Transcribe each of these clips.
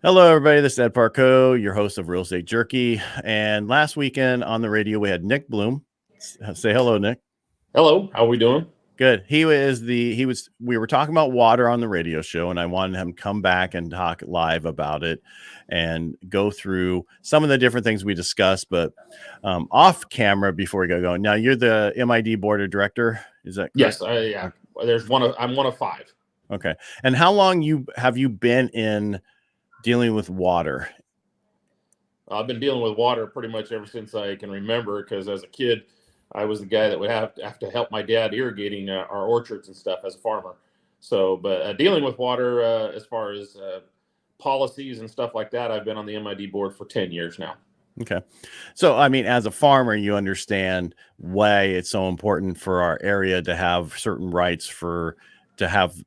Hello, everybody. This is Ed Parcaut, your host of Real Estate Jerky. And last weekend on the radio, we had Nick Blom. Say hello, Nick. Hello, how are we doing? Good. We were talking about water on the radio show, and I wanted him to come back and talk live about it and go through some of the different things we discussed, but off camera before we go going. Now, you're the MID board of director. Is that correct? Yes, yeah. I'm one of five. Okay. And how long have you been in dealing with water? I've been dealing with water pretty much ever since I can remember, because as a kid, I was the guy that would have to help my dad irrigating our orchards and stuff as a farmer. So, but dealing with water as far as policies and stuff like that, I've been on the MID board for 10 years now. Okay. So, I mean, as a farmer, you understand why it's so important for our area to have certain rights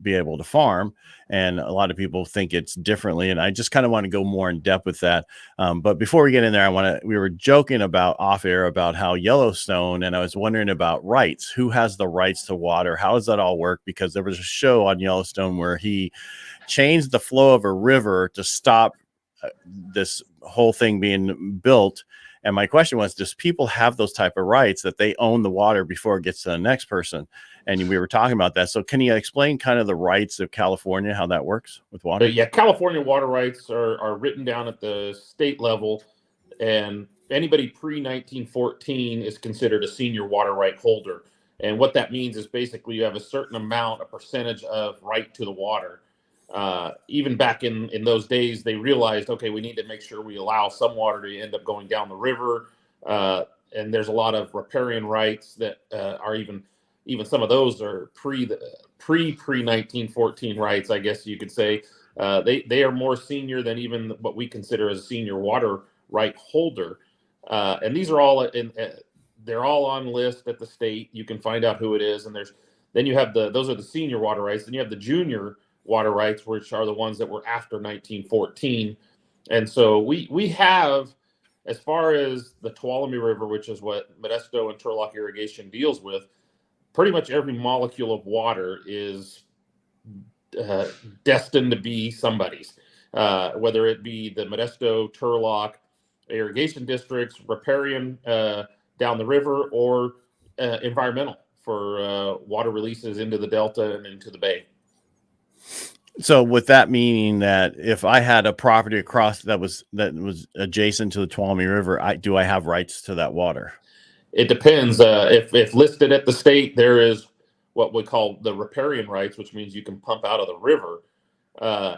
be able to farm. And a lot of people think it's differently. And I just kind of want to go more in depth with that. But before we get in there, we were joking about off air about how Yellowstone, and I was wondering about rights. Who has the rights to water? How does that all work? Because there was a show on Yellowstone where he changed the flow of a river to stop this whole thing being built. And my question was, does people have those type of rights that they own the water before it gets to the next person? And we were talking about that. So can you explain kind of the rights of California, how that works with water? Yeah, California water rights are written down at the state level, and anybody pre-1914 is considered a senior water right holder. And what that means is basically you have a certain amount, a percentage of right to the water. Even back in those days, they realized, okay, we need to make sure we allow some water to end up going down the river. And there's a lot of riparian rights that are even some of those are pre 1914 rights, I guess you could say. They are more senior than even what we consider as a senior water right holder. And these are all they're all on list at the state. You can find out who it is. And then you have those are the senior water rights. Then you have the junior water rights, which are the ones that were after 1914. And so we have, as far as the Tuolumne River, which is what Modesto and Turlock irrigation deals with, pretty much every molecule of water is destined to be somebody's, whether it be the Modesto, Turlock irrigation districts, riparian down the river, or environmental for water releases into the delta and into the bay. So with that meaning that if I had a property across that was adjacent to the Tuolumne River, do I have rights to that water? It depends. If listed at the state, there is what we call the riparian rights, which means you can pump out of the river.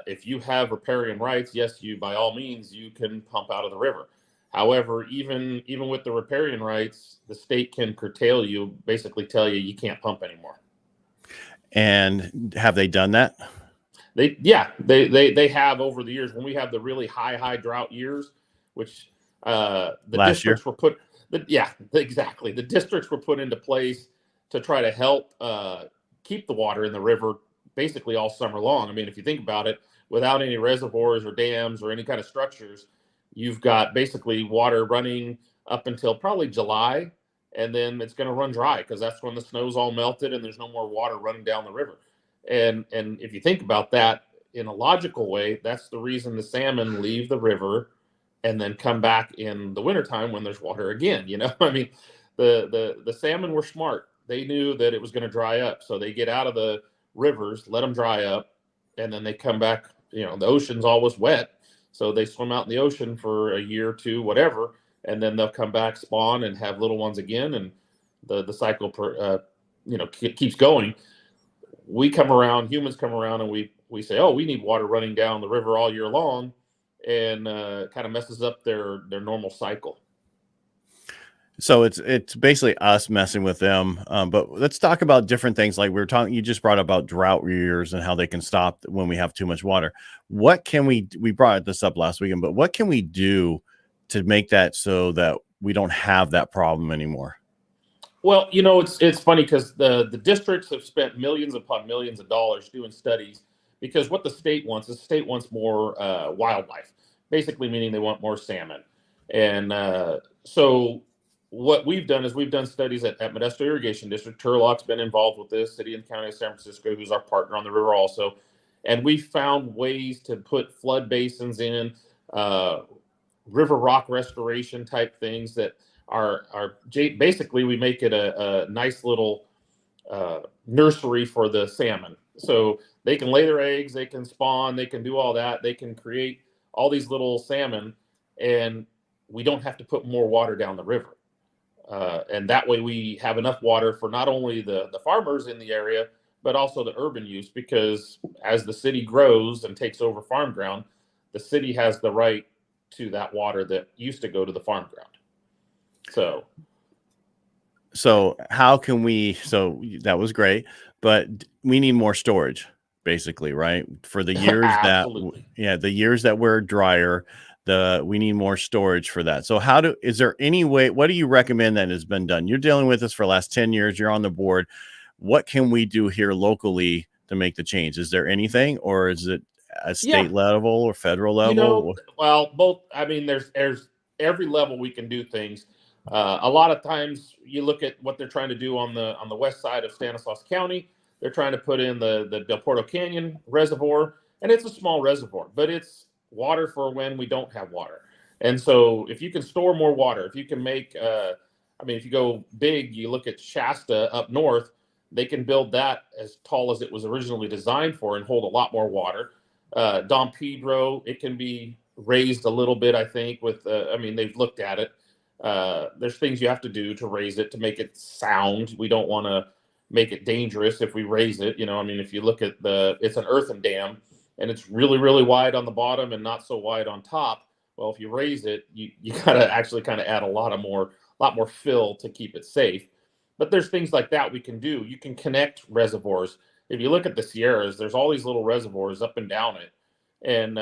If you have riparian rights, yes, you by all means you can pump out of the river. However, even with the riparian rights, the state can curtail you, basically tell you can't pump anymore. And have they done that? They have over the years. When we have the really high drought years, which the last districts year were put. Yeah, exactly. The districts were put into place to try to help keep the water in the river basically all summer long. I mean, if you think about it, without any reservoirs or dams or any kind of structures, you've got basically water running up until probably July, and then it's going to run dry because that's when the snow's all melted and there's no more water running down the river. And if you think about that in a logical way, that's the reason the salmon leave the river and then come back in the wintertime when there's water again. I mean, the salmon were smart. They knew that it was going to dry up. So they get out of the rivers, let them dry up, and then they come back. The ocean's always wet. So they swim out in the ocean for a year or two, whatever, and then they'll come back, spawn, and have little ones again. And the cycle, keeps going. Humans come around, and we say, oh, we need water running down the river all year long, and kind of messes up their normal cycle. So it's basically us messing with them. But let's talk about different things. Like you just brought about drought years and how they can stop when we have too much water. What can we brought this up last weekend, but what can we do to make that so that we don't have that problem anymore? Well, it's funny because the districts have spent millions upon millions of dollars doing studies, because what the state wants is more wildlife, basically meaning they want more salmon. And so what we've done is we've done studies at Modesto Irrigation District. Turlock's been involved with this, City and County of San Francisco, who's our partner on the river also. And we found ways to put flood basins in, river rock restoration type things that are basically, we make it a nice little nursery for the salmon. So they can lay their eggs, they can spawn, they can do all that. They can create all these little salmon, and we don't have to put more water down the river. And that way we have enough water for not only the farmers in the area, but also the urban use, because as the city grows and takes over farm ground, the city has the right to that water that used to go to the farm ground. So how can we, so that was great, but we need more storage, basically, right? For the years the years that we're drier, we need more storage for that. So is there any way, what do you recommend that has been done? You're dealing with this for the last 10 years, you're on the board. What can we do here locally to make the change? Is there anything, or is it a state level or federal level? Well, both. I mean, there's every level we can do things. A lot of times you look at what they're trying to do on the west side of Stanislaus County. They're trying to put in the Del Porto Canyon reservoir, and it's a small reservoir, but it's water for when we don't have water. And so if you can store more water, if you can make, if you go big, you look at Shasta up north, they can build that as tall as it was originally designed for and hold a lot more water. Don Pedro, it can be raised a little bit, I think, with, they've looked at it. There's things you have to do to raise it to make it sound. We don't want to make it dangerous if we raise it. If you look at it's an earthen dam, and it's really, really wide on the bottom and not so wide on top. Well, if you raise it, you got to actually kind of add a lot more fill to keep it safe. But there's things like that we can do. You can connect reservoirs. If you look at the Sierras, there's all these little reservoirs up and down it. And,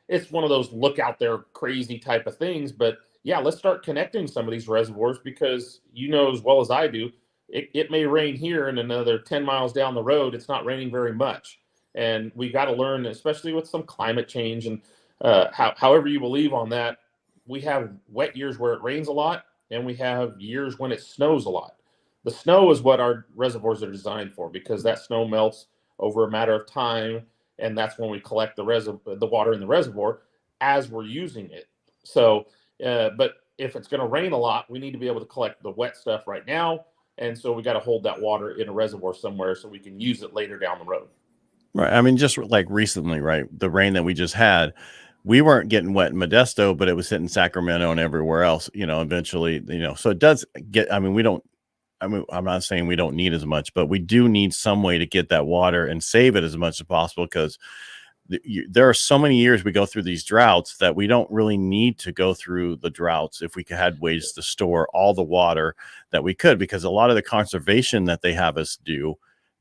it's one of those look out there crazy type of things. But yeah, let's start connecting some of these reservoirs, because as well as I do, it may rain here and another 10 miles down the road, it's not raining very much. And we got to learn, especially with some climate change and however you believe on that, we have wet years where it rains a lot, and we have years when it snows a lot. The snow is what our reservoirs are designed for, because that snow melts over a matter of time, and that's when we collect the water in the reservoir as we're using it. So, but if it's going to rain a lot, we need to be able to collect the wet stuff right now, and so we got to hold that water in a reservoir somewhere so we can use it later down the road. Right. Just like recently, right? The rain that we just had, we weren't getting wet in Modesto, but it was hitting Sacramento and everywhere else, eventually, so it does get, I'm not saying we don't need as much, but we do need some way to get that water and save it as much as possible, because there are so many years we go through these droughts that we don't really need to go through the droughts if we had ways to store all the water that we could, because a lot of the conservation that they have us do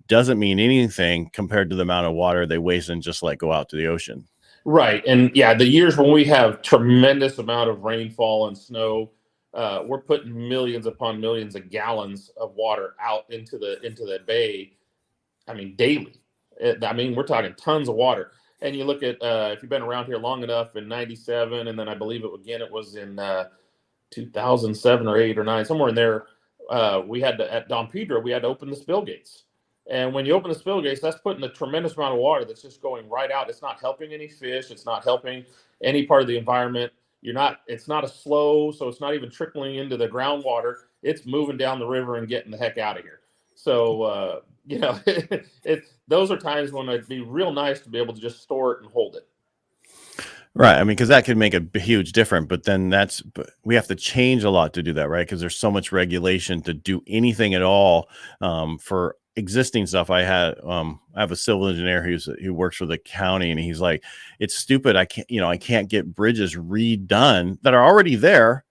doesn't mean anything compared to the amount of water they waste and just let go out to the ocean. Right. And yeah, the years when we have tremendous amount of rainfall and snow, we're putting millions upon millions of gallons of water out into the bay. Daily. We're talking tons of water. And you look at, if you've been around here long enough, in 97, and then I believe it was in 2007 or 8 or 9, somewhere in there, we had to, at Don Pedro, we had to open the spill gates. And when you open the spill gates, that's putting a tremendous amount of water that's just going right out. It's not helping any fish. It's not helping any part of the environment. It's not a slow, so it's not even trickling into the groundwater. It's moving down the river and getting the heck out of here. So, those are times when it'd be real nice to be able to just store it and hold it. Right. Because that could make a huge difference, but then we have to change a lot to do that, right? Because there's so much regulation to do anything at all for existing stuff. I have a civil engineer who works for the county, and he's like, it's stupid. I can't get bridges redone that are already there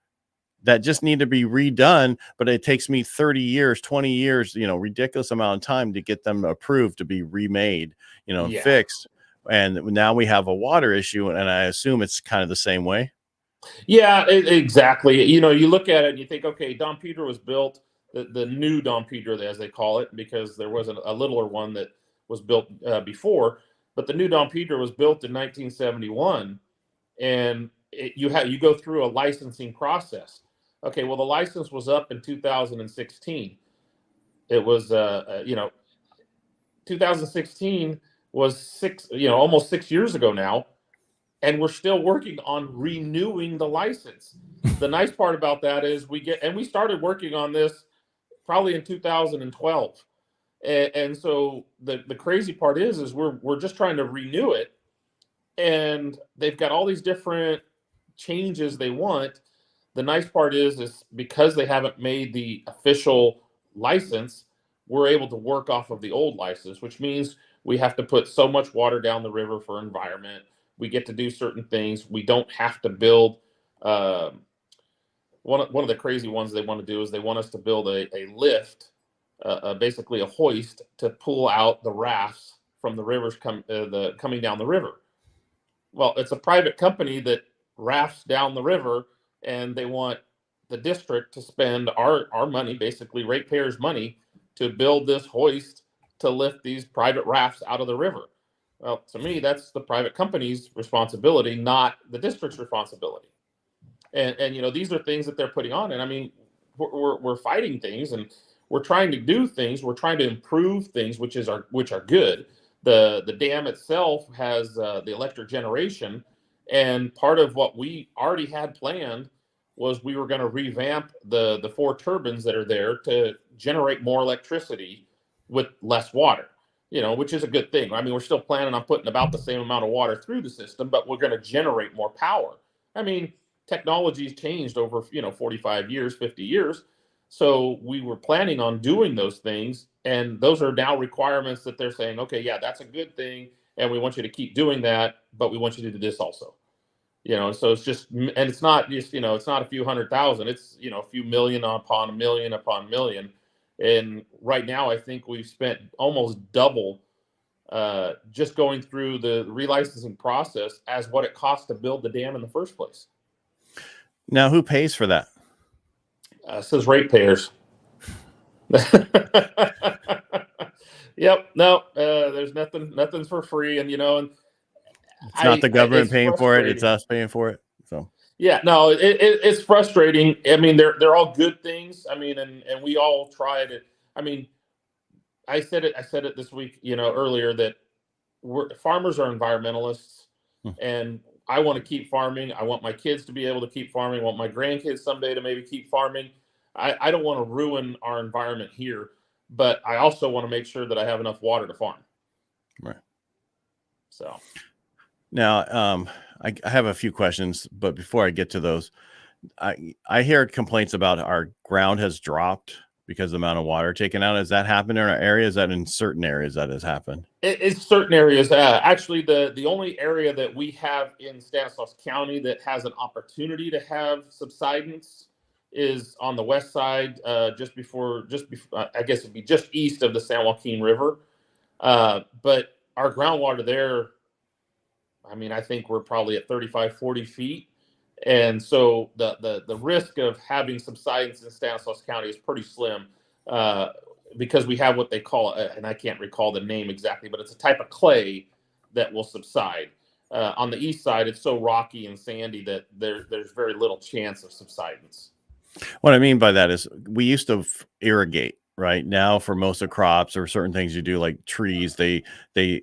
that just need to be redone, but it takes me 30 years, 20 years, ridiculous amount of time to get them approved to be remade, fixed. And now we have a water issue, and I assume it's kind of the same way. Yeah, exactly. You look at it and you think, okay, Don Pedro was built, the new Don Pedro, as they call it, because there was a littler one that was built before, but the new Don Pedro was built in 1971, and you go through a licensing process. Okay, well, the license was up in 2016. It was, 2016 was almost 6 years ago now, and we're still working on renewing the license. The nice part about that is we started working on this probably in 2012. And so the crazy part is we're just trying to renew it, and they've got all these different changes they want. The nice part is because they haven't made the official license, we're able to work off of the old license, which means we have to put so much water down the river for environment. We get to do certain things. We don't have to build. One of the crazy ones they want to do is they want us to build a lift, basically a hoist, to pull out the rafts from the rivers coming down the river. Well, it's a private company that rafts down the river, and they want the district to spend our money, basically ratepayers' money, to build this hoist to lift these private rafts out of the river. Well, to me, that's the private company's responsibility, not the district's responsibility. And these are things that they're putting on. And I mean, we're fighting things, and we're trying to do things. We're trying to improve things, which are good. The dam itself has the electric generation, and part of what we already had planned was we were going to revamp the 4 turbines that are there to generate more electricity with less water, which is a good thing. I mean, we're still planning on putting about the same amount of water through the system, but we're going to generate more power. I mean, technology's changed over 45 years, 50 years. So we were planning on doing those things, and those are now requirements that they're saying, okay, yeah, that's a good thing, and we want you to keep doing that, but we want you to do this also. So it's just, and it's not just, it's not a few 100,000, it's, a few million upon million upon million. And right now, I think we've spent almost double just going through the relicensing process as what it costs to build the dam in the first place. Now, who pays for that? It says ratepayers. Yep. No, there's nothing's for free. And, it's not the government paying for it. It's us paying for it. So, yeah, no, it's frustrating. I mean, they're all good things. I mean, and we all tried it. I mean, I said it this week, earlier, that farmers are environmentalists, and I want to keep farming. I want my kids to be able to keep farming. I want my grandkids someday to maybe keep farming. I don't want to ruin our environment here, but I also want to make sure that I have enough water to farm. Right. So now, I have a few questions, but before I get to those, I hear complaints about our ground has dropped because of the amount of water taken out. Has that happened in our area? Is that in certain areas that has happened? It's certain areas. Actually, the only area that we have in Stanislaus County that has an opportunity to have subsidence is on the west side, just before, I guess it'd be just east of the San Joaquin River. But our groundwater there, I mean, I think we're probably at 35, 40 feet. And so the risk of having subsidence in Stanislaus County is pretty slim, because we have what they call, and I can't recall the name exactly, but it's a type of clay that will subside. On the east side, it's so rocky and sandy that there's very little chance of subsidence. What I mean by that is we used to irrigate. Right now, for most of crops or certain things you do, like trees, they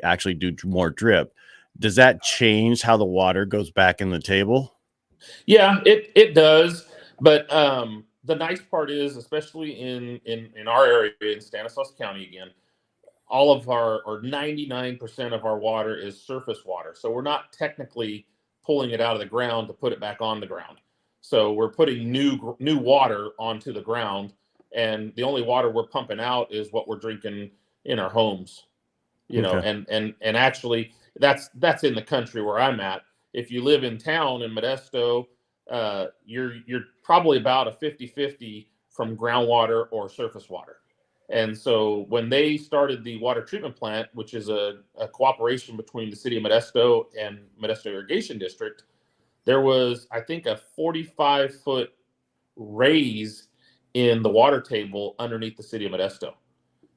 actually do more drip. Does that change how the water goes back in the table? Yeah, it does. But the nice part is, especially in our area in Stanislaus County, again, all of or 99% of our water is surface water. So we're not technically pulling it out of the ground to put it back on the ground. So we're putting new water onto the ground, and the only water we're pumping out is what we're drinking in our homes. Okay. And actually that's in the country where I'm at. If you live in town in Modesto, you're probably about a 50-50 from groundwater or surface water. And so when they started the water treatment plant, which is a cooperation between the city of Modesto and Modesto Irrigation District, there was, I think, a 45-foot raise in the water table underneath the city of Modesto.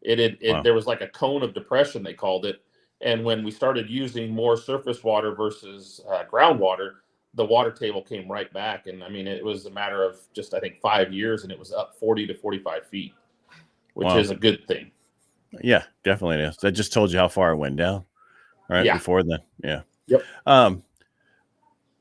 Wow. There was like a cone of depression, they called it. And when we started using more surface water versus groundwater, the water table came right back. And I mean, it was a matter of just, I think, 5 years, and it was up 40 to 45 feet, which is a good thing. Yeah, definitely is. That just told you how far it went down. right? Yeah. Before then. Yeah. Yep.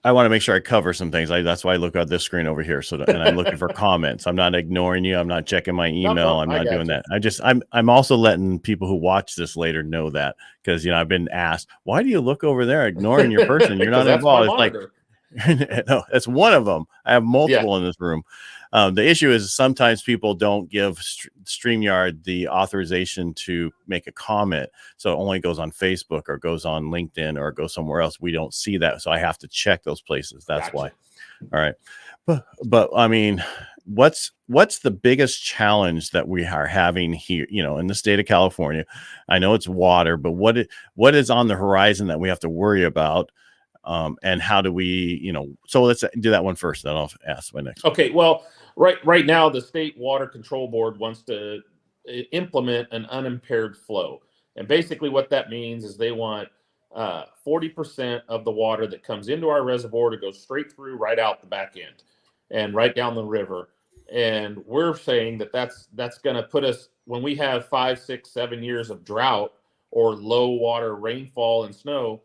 I want to make sure I cover some things. That's why I look at this screen over here. And I'm looking for comments. I'm not ignoring you. I'm not checking my email. No, I'm I not got doing you. that. I'm also letting people who watch this later know that, because, I've been asked, why do you look over there ignoring your person? You're not Because that's my involved. It's like, monitor. no, that's one of them. I have multiple in this room. The issue is sometimes people don't give StreamYard the authorization to make a comment. So it only goes on Facebook or goes on LinkedIn or goes somewhere else. We don't see that. So I have to check those places. That's why. All right. But I mean, what's the biggest challenge that we are having here, in the state of California? I know it's water, but what is on the horizon that we have to worry about? And how do we, so let's do that one first, then I'll ask my next. Okay. Well, right now, the State Water Control Board wants to implement an unimpaired flow. And basically what that means is they want 40% of the water that comes into our reservoir to go straight through, right out the back end and right down the river. And we're saying that that's going to put us, when we have 5, 6, 7 years of drought or low water rainfall and snow,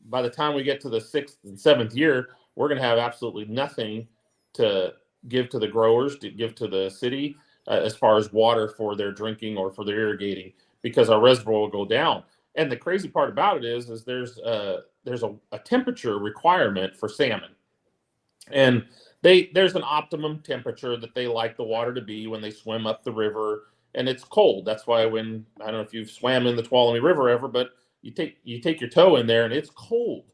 by the time we get to the 6th and 7th year, we're going to have absolutely nothing to give to the growers, to give to the city as far as water for their drinking or for their irrigating, because our reservoir will go down. And the crazy part about it is there's a temperature requirement for salmon, and there's an optimum temperature that they like the water to be when they swim up the river, and it's cold. That's why when, I don't know if you've swam in the Tuolumne River ever, but you take your toe in there and it's cold,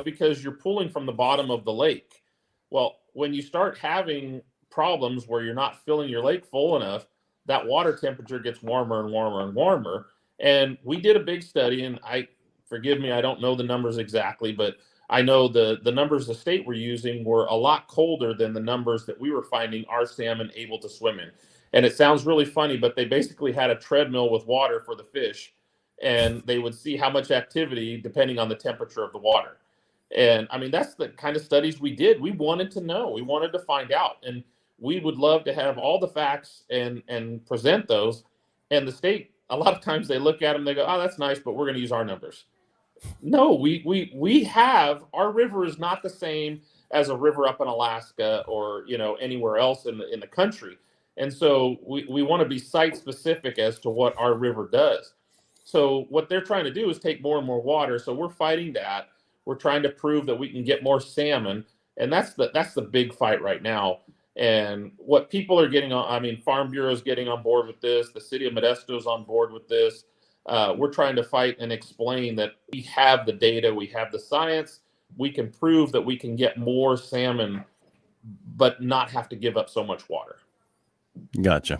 because you're pulling from the bottom of the lake. Well, when you start having problems where you're not filling your lake full enough, that water temperature gets warmer and warmer and warmer. And we did a big study, and forgive me, I don't know the numbers exactly, but I know the numbers the state were using were a lot colder than the numbers that we were finding our salmon able to swim in. And it sounds really funny, but they basically had a treadmill with water for the fish, and they would see how much activity depending on the temperature of the water. And I mean, that's the kind of studies we did. We wanted to know, we wanted to find out, and we would love to have all the facts and present those. And the state, a lot of times they look at them, they go, oh, that's nice, but we're going to use our numbers. No, we have, our river is not the same as a river up in Alaska or, anywhere else in the country. And so we want to be site specific as to what our river does. So what they're trying to do is take more and more water. So we're fighting that. We're trying to prove that we can get more salmon. And that's the big fight right now. And what people are getting on, I mean, Farm Bureau is getting on board with this. The city of Modesto is on board with this. We're trying to fight and explain that we have the data, we have the science, we can prove that we can get more salmon, but not have to give up so much water. Gotcha.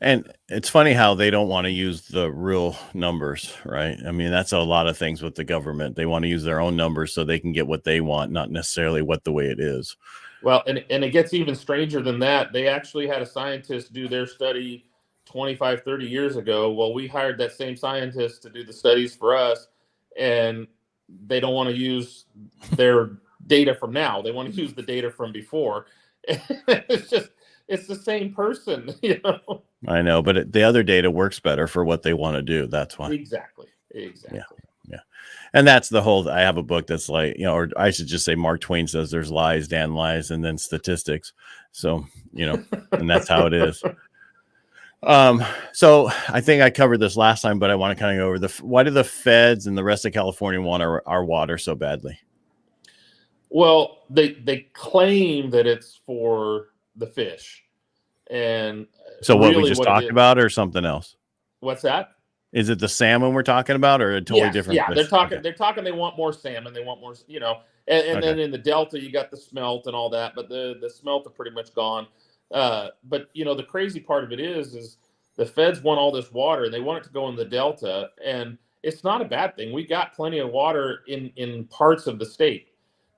And it's funny how they don't want to use the real numbers, right? I mean, that's a lot of things with the government. They want to use their own numbers so they can get what they want, not necessarily what the way it is. Well, and it gets even stranger than that. They actually had a scientist do their study 25, 30 years ago. Well, we hired that same scientist to do the studies for us, and they don't want to use their data from now. They want to use the data from before. It's the same person, I know, but the other data works better for what they want to do. That's why. Exactly. Yeah. And that's the whole, I have a book that's like, or I should just say Mark Twain says there's lies, Dan lies, and then statistics. So, and that's how it is. So I think I covered this last time, but I want to kind of go over why do the feds and the rest of California want our water so badly? Well, they claim that it's for the fish. And so what we just talked about, or something else? What's that? Is it the salmon we're talking about, or a totally different fish? They're talking they want more salmon, they want more, and then in the Delta you got the smelt and all that, but the smelt are pretty much gone. But the crazy part of it is the feds want all this water and they want it to go in the Delta, and it's not a bad thing. We got plenty of water in parts of the state.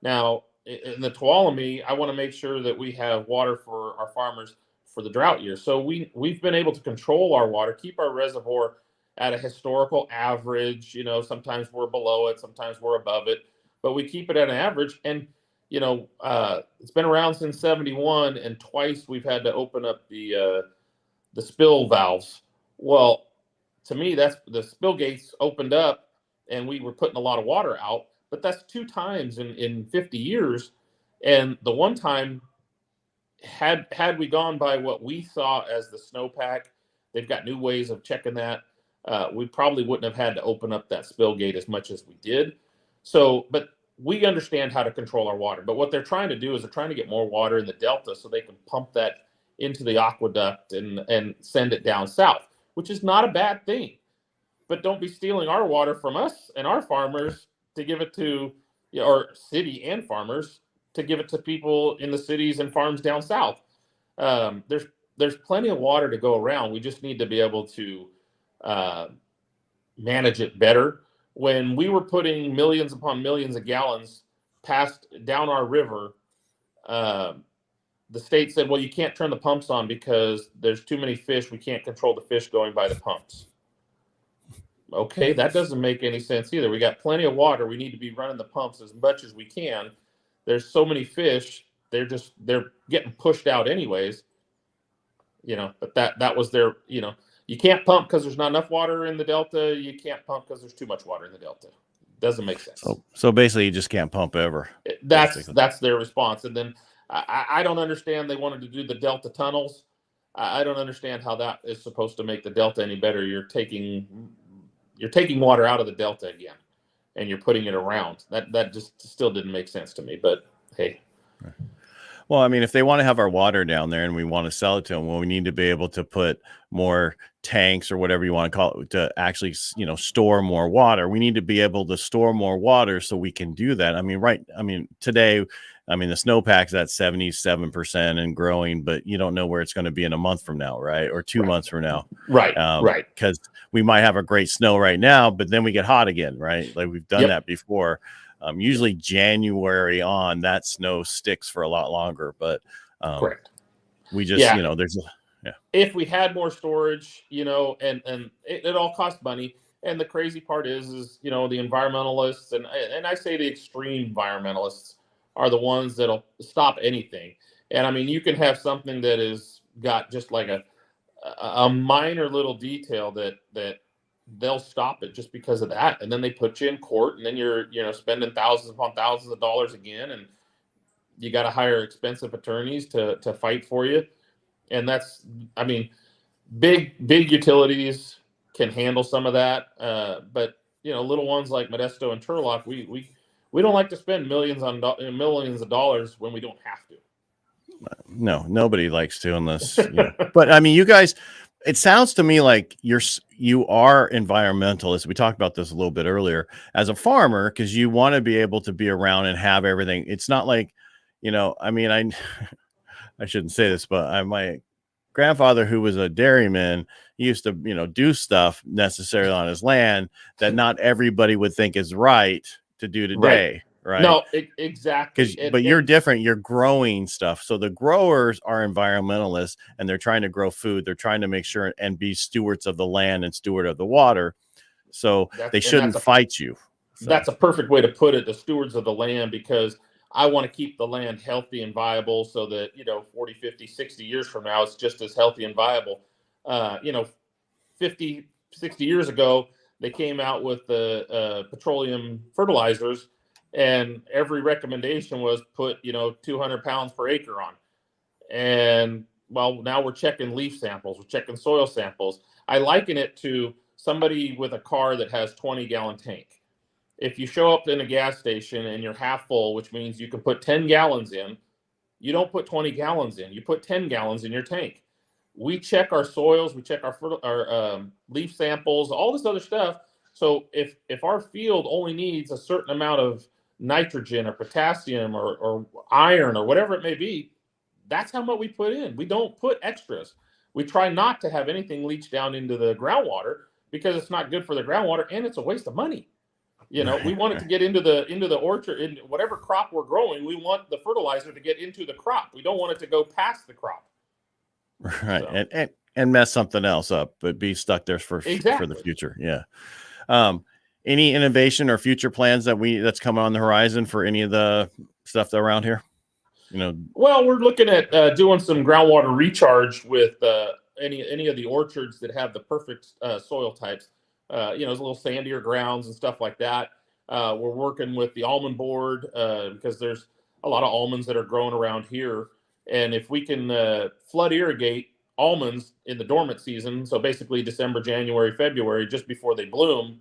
Now in the Tuolumne, I want to make sure that we have water for our farmers for the drought years. So we've been able to control our water, keep our reservoir at a historical average. Sometimes we're below it, sometimes we're above it, but we keep it at an average. And it's been around since 71, and twice we've had to open up the spill valves. Well, to me, that's the spill gates opened up and we were putting a lot of water out, but that's 2 times in 50 years. And the one time, had we gone by what we saw as the snowpack, they've got new ways of checking that. We probably wouldn't have had to open up that spill gate as much as we did. So, but we understand how to control our water. But what they're trying to do is they're trying to get more water in the Delta so they can pump that into the aqueduct and send it down south, which is not a bad thing. But don't be stealing our water from us and our farmers to give it to, or city and farmers to give it to people in the cities and farms down south. There's plenty of water to go around. We just need to be able to manage it better. When we were putting millions upon millions of gallons down our river, the state said, well, you can't turn the pumps on because there's too many fish. We can't control the fish going by the pumps. Okay, that doesn't make any sense either. We got plenty of water. We need to be running the pumps as much as we can. There's so many fish. They're getting pushed out anyways. But that was their, you can't pump because there's not enough water in the Delta. You can't pump because there's too much water in the Delta. Doesn't make sense. So basically, you just can't pump ever. That's their response. And then I don't understand. They wanted to do the Delta tunnels. I don't understand how that is supposed to make the Delta any better. You're taking water out of the Delta again, and you're putting it around. That just still didn't make sense to me. But hey. Well, I mean, if they want to have our water down there and we want to sell it to them, well, we need to be able to put more tanks or whatever you want to call it to actually, store more water. We need to be able to store more water so we can do that. Today, the snowpack's at 77% and growing, but you don't know where it's going to be in a month from now, right? Or 2 months from now. Right. Because we might have a great snow right now, but then we get hot again, right? Like we've done that before. Usually January on, that snow sticks for a lot longer, but correct. We just, if we had more storage, and it all costs money. And the crazy part is the environmentalists, and I say the extreme environmentalists are the ones that'll stop anything. And you can have something that is got just like a minor little detail that they'll stop it just because of that, and then they put you in court, and then you're spending thousands upon thousands of dollars again, and you got to hire expensive attorneys to fight for you. And that's big utilities can handle some of that, but little ones like Modesto and Turlock, we don't like to spend millions of dollars when we don't have to. No, nobody likes to unless but you guys, it sounds to me like you are environmentalists. We talked about this a little bit earlier as a farmer, because you want to be able to be around and have everything. It's not like, I shouldn't say this, but my grandfather, who was a dairyman, used to, do stuff necessarily on his land that not everybody would think is right to do today. Right. No, exactly. But you're different. You're growing stuff. So the growers are environmentalists, and they're trying to grow food. They're trying to make sure and be stewards of the land and steward of the water. So they shouldn't fight you. So. That's a perfect way to put it, the stewards of the land, because I want to keep the land healthy and viable so that, 40, 50, 60 years from now, it's just as healthy and viable. 50, 60 years ago, they came out with the petroleum fertilizers, and every recommendation was put, 200 pounds per acre on. And well, now we're checking leaf samples, we're checking soil samples. I liken it to somebody with a car that has 20-gallon tank. If you show up in a gas station and you're half full, which means you can put 10 gallons in, you don't put 20 gallons in, you put 10 gallons in your tank. We check our soils, we check our leaf samples, all this other stuff. So if our field only needs a certain amount of nitrogen or potassium or iron or whatever it may be, that's how much we put in. We don't put extras. We try not to have anything leach down into the groundwater because it's not good for the groundwater and it's a waste of money. We want it to get into the orchard, in whatever crop we're growing. We want the fertilizer to get into the crop. We don't want it to go past the crop. Right. So. And mess something else up, but be stuck there for the future. Yeah. Any innovation or future plans that's coming on the horizon for any of the stuff around here? Well, we're looking at doing some groundwater recharge with any of the orchards that have the perfect soil types. you know, it's a little sandier grounds and stuff like that. We're working with the almond board because there's a lot of almonds that are growing around here. And if we can flood irrigate almonds in the dormant season, so basically December, January, February, just before they bloom,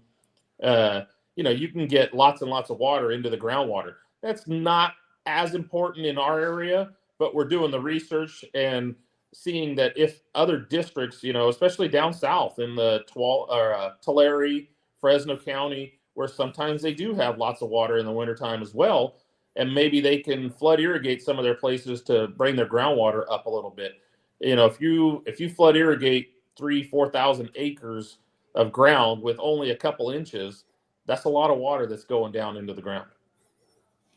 you know, you can get lots and lots of water into the groundwater. That's not as important in our area, but we're doing the research and seeing that if other districts, you know, especially down south in the Tulare, Fresno County, where sometimes they do have lots of water in the wintertime as well, and maybe they can flood irrigate some of their places to bring their groundwater up a little bit. You know, if you flood irrigate 3,000-4,000 acres of ground with only a couple inches, that's a lot of water that's going down into the ground.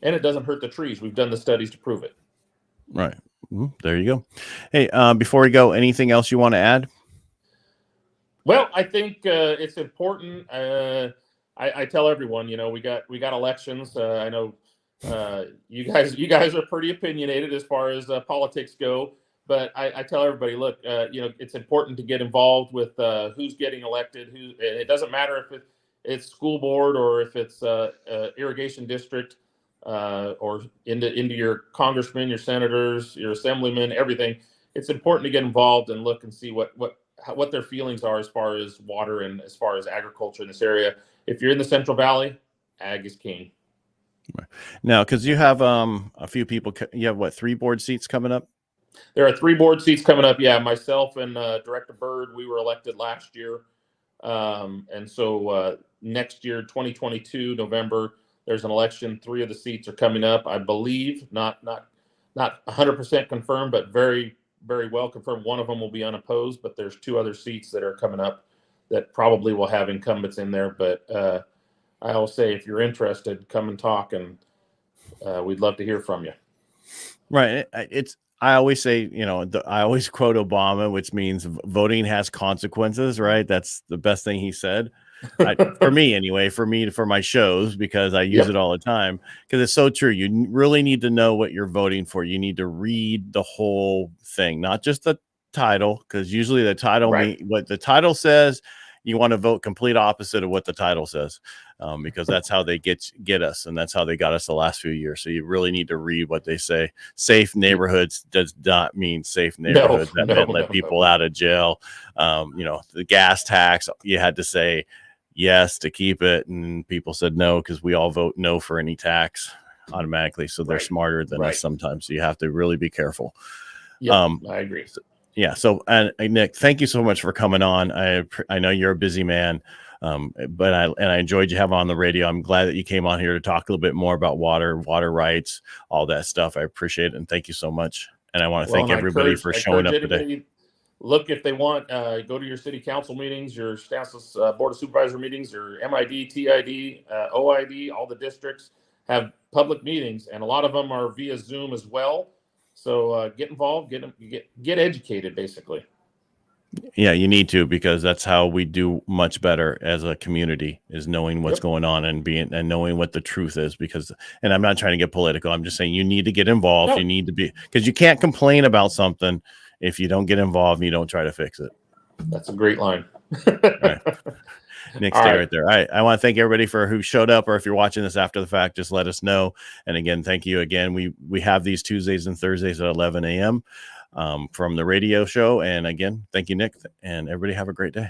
And it doesn't hurt the trees. We've done the studies to prove it. Right. There you go. Hey, before we go, anything else you want to add? Well, I think it's important. I tell everyone, you know, we got elections. I know you guys are pretty opinionated as far as politics go, but I tell everybody, look, you know, it's important to get involved with who's getting elected. It doesn't matter if it's school board or if it's irrigation district. Or into your congressmen, your senators, your assemblymen, everything. It's important to get involved and look and see what their feelings are as far as water and as far as agriculture in this area. If you're in the Central Valley, ag is king. Now, because you have a few people, you have what, 3 board seats coming up? There are 3 board seats coming up. Yeah, myself and Director Byrd, we were elected last year, and so next year, 2022, November. There's an election. 3 of the seats are coming up, I believe. Not 100% confirmed, but very, very well confirmed. One of them will be unopposed, but there's 2 other seats that are coming up that probably will have incumbents in there. But I always say, if you're interested, come and talk, and we'd love to hear from you. Right. I always say, you know, I always quote Obama, which means voting has consequences, right? That's the best thing he said. For me anyway, for my shows, because I use it all the time, because it's so true. You really need to know what you're voting for. You need to read the whole thing, not just the title, because usually the title, what the title says, you want to vote complete opposite of what the title says, because that's how they get us, and that's how they got us the last few years. So you really need to read what they say. Safe neighborhoods does not mean safe neighborhoods. That meant let people out of jail. You know, the gas tax, you had to say yes to keep it, and people said no because we all vote no for any tax automatically. So they're smarter than us sometimes. So you have to really be careful. Yeah, I agree. So and Nick, thank you so much for coming on. I know you're a busy man, but I enjoyed you having on the radio. I'm glad that you came on here to talk a little bit more about water rights, all that stuff. I appreciate it, and thank you so much. And I want to thank everybody for showing up today. Look, if they want, go to your city council meetings, your Stanislaus Board of Supervisor meetings, your MID, TID, OID, all the districts have public meetings, and a lot of them are via Zoom as well. So get involved, get educated, basically. Yeah, you need to, because that's how we do much better as a community, is knowing what's going on and knowing what the truth is. Because, and I'm not trying to get political, I'm just saying you need to get involved. No. You need to be, because you can't complain about something if you don't get involved and you don't try to fix it. That's a great line. Right. Nick, stay right there. I want to thank everybody for who showed up, or if you're watching this after the fact, just let us know. And again, thank you again. We have these Tuesdays and Thursdays at 11 a.m. From the radio show. And again, thank you, Nick, and everybody have a great day.